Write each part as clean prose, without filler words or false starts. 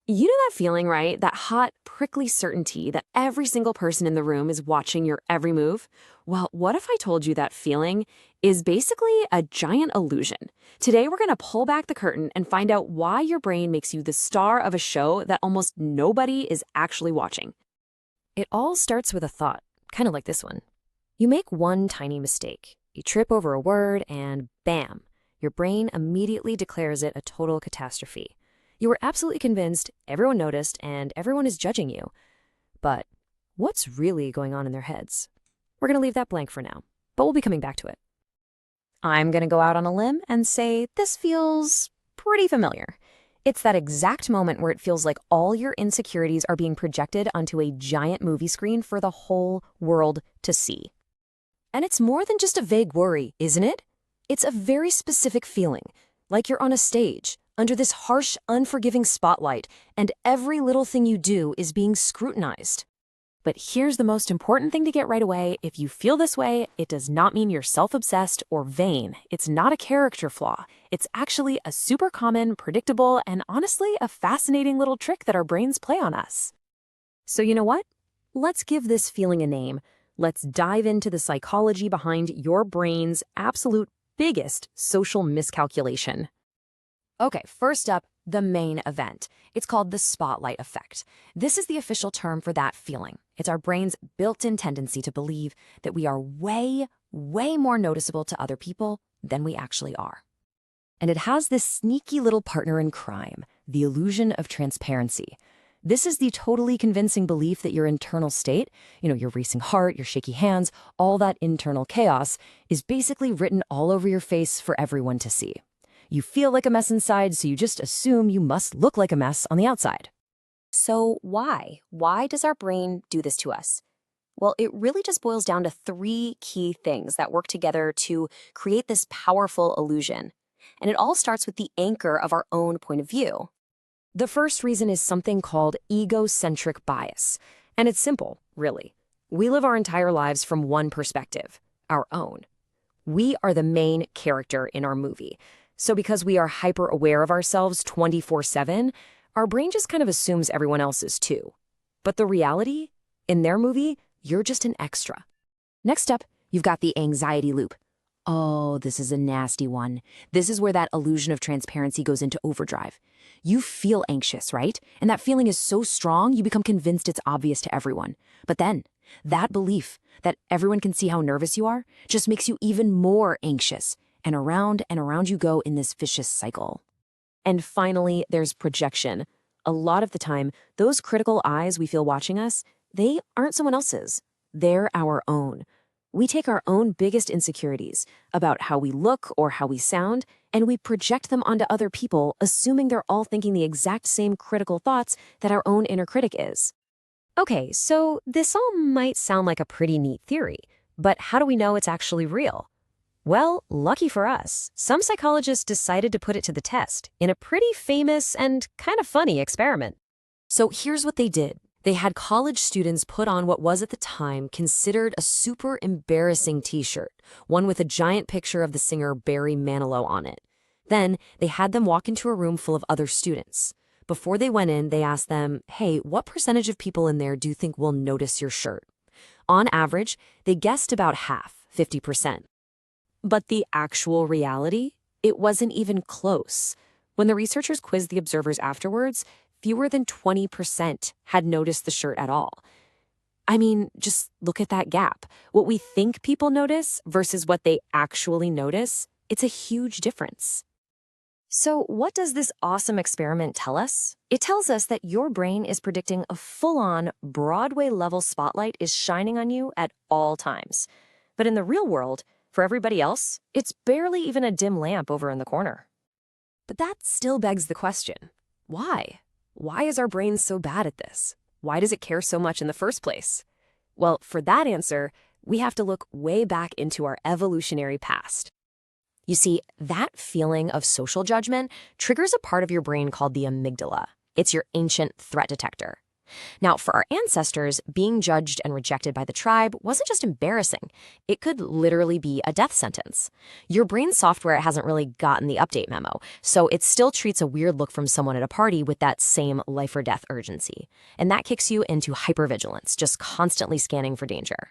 You know that feeling, right? That hot, prickly certainty that every single person in the room is watching your every move? Well, what if I told you that feeling is basically a giant illusion? Today, we're going to pull back the curtain and find out why your brain makes you the star of a show that almost nobody is actually watching. It all starts with a thought, kind of like this one. You make one tiny mistake. You trip over a word and bam, your brain immediately declares it a total catastrophe. You were absolutely convinced, everyone noticed, and everyone is judging you. But what's really going on in their heads? We're going to leave that blank for now, but we'll be coming back to it. I'm going to go out on a limb and say this feels pretty familiar. It's that exact moment where it feels like all your insecurities are being projected onto a giant movie screen for the whole world to see. And it's more than just a vague worry, isn't it? It's a very specific feeling, like you're on a stage, under this harsh, unforgiving spotlight, and every little thing you do is being scrutinized. But here's the most important thing to get right away. If you feel this way, it does not mean you're self-obsessed or vain. It's not a character flaw. It's actually a super common, predictable, and honestly, a fascinating little trick that our brains play on us. So you know what? Let's give this feeling a name. Let's dive into the psychology behind your brain's absolute biggest social miscalculation. Okay, first up, the main event. It's called the spotlight effect. This is the official term for that feeling. It's our brain's built-in tendency to believe that we are way, way more noticeable to other people than we actually are. And it has this sneaky little partner in crime, the illusion of transparency. This is the totally convincing belief that your internal state, your racing heart, your shaky hands, all that internal chaos, is basically written all over your face for everyone to see. You feel like a mess inside, so you just assume you must look like a mess on the outside. So why? Why does our brain do this to us? Well, it really just boils down to three key things that work together to create this powerful illusion. And it all starts with the anchor of our own point of view. The first reason is something called egocentric bias. And it's simple, really. We live our entire lives from one perspective, our own. We are the main character in our movie. So because we are hyper aware of ourselves 24/7, our brain just kind of assumes everyone else is too. But the reality, in their movie, you're just an extra. Next up, you've got the anxiety loop. Oh, this is a nasty one. This is where that illusion of transparency goes into overdrive. You feel anxious, right? And that feeling is so strong, you become convinced it's obvious to everyone. But then, that belief that everyone can see how nervous you are just makes you even more anxious. And around you go in this vicious cycle. And finally, there's projection. A lot of the time, those critical eyes we feel watching us, they aren't someone else's. They're our own. We take our own biggest insecurities about how we look or how we sound, and we project them onto other people, assuming they're all thinking the exact same critical thoughts that our own inner critic is. Okay, so this all might sound like a pretty neat theory, but how do we know it's actually real? Well, lucky for us, some psychologists decided to put it to the test in a pretty famous and kind of funny experiment. So here's what they did. They had college students put on what was at the time considered a super embarrassing t-shirt, one with a giant picture of the singer Barry Manilow on it. Then they had them walk into a room full of other students. Before they went in, they asked them, hey, what percentage of people in there do you think will notice your shirt? On average, they guessed about half, 50%. But the actual reality? It wasn't even close. When the researchers quizzed the observers afterwards, fewer than 20% had noticed the shirt at all. I mean, just look at that gap. What we think people notice versus what they actually notice, it's a huge difference. So what does this awesome experiment tell us? It tells us that your brain is predicting a full-on Broadway-level spotlight is shining on you at all times. But in the real world, for everybody else, it's barely even a dim lamp over in the corner. But that still begs the question, why? Why is our brain so bad at this? Why does it care so much in the first place? Well, for that answer, we have to look way back into our evolutionary past. You see, that feeling of social judgment triggers a part of your brain called the amygdala. It's your ancient threat detector. Now, for our ancestors, being judged and rejected by the tribe wasn't just embarrassing. It could literally be a death sentence. Your brain's software hasn't really gotten the update memo, so it still treats a weird look from someone at a party with that same life or death urgency. And that kicks you into hypervigilance, just constantly scanning for danger.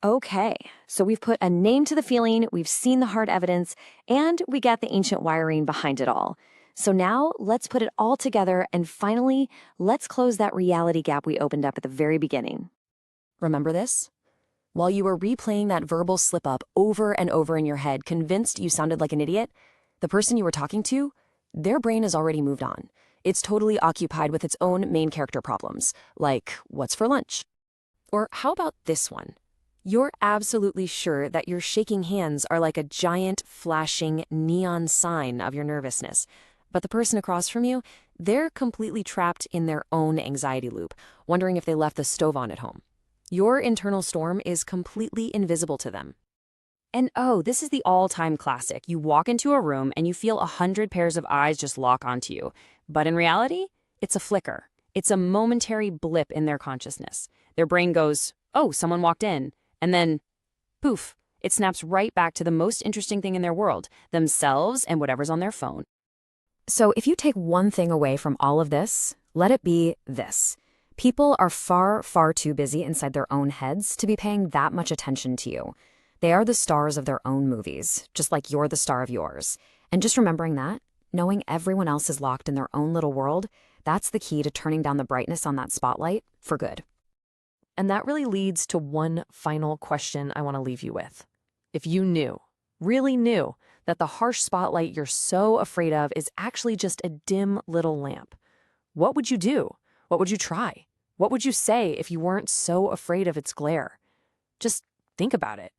Okay, so we've put a name to the feeling, we've seen the hard evidence, and we get the ancient wiring behind it all. So now let's put it all together, and finally, let's close that reality gap we opened up at the very beginning. Remember this? While you were replaying that verbal slip-up over and over in your head, convinced you sounded like an idiot, the person you were talking to, their brain has already moved on. It's totally occupied with its own main character problems, like what's for lunch? Or how about this one? You're absolutely sure that your shaking hands are like a giant, flashing neon sign of your nervousness. But the person across from you, they're completely trapped in their own anxiety loop, wondering if they left the stove on at home. Your internal storm is completely invisible to them. And oh, this is the all-time classic. You walk into a room and you feel 100 pairs of eyes just lock onto you. But in reality, it's a flicker. It's a momentary blip in their consciousness. Their brain goes, oh, someone walked in. And then, poof, it snaps right back to the most interesting thing in their world, themselves and whatever's on their phone. So if you take one thing away from all of this, let it be this. People are far, far too busy inside their own heads to be paying that much attention to you. They are the stars of their own movies, just like you're the star of yours. And just remembering that, knowing everyone else is locked in their own little world, that's the key to turning down the brightness on that spotlight for good. And that really leads to one final question I want to leave you with. If you knew, really knew, that the harsh spotlight you're so afraid of is actually just a dim little lamp, what would you do? What would you try? What would you say if you weren't so afraid of its glare? Just think about it.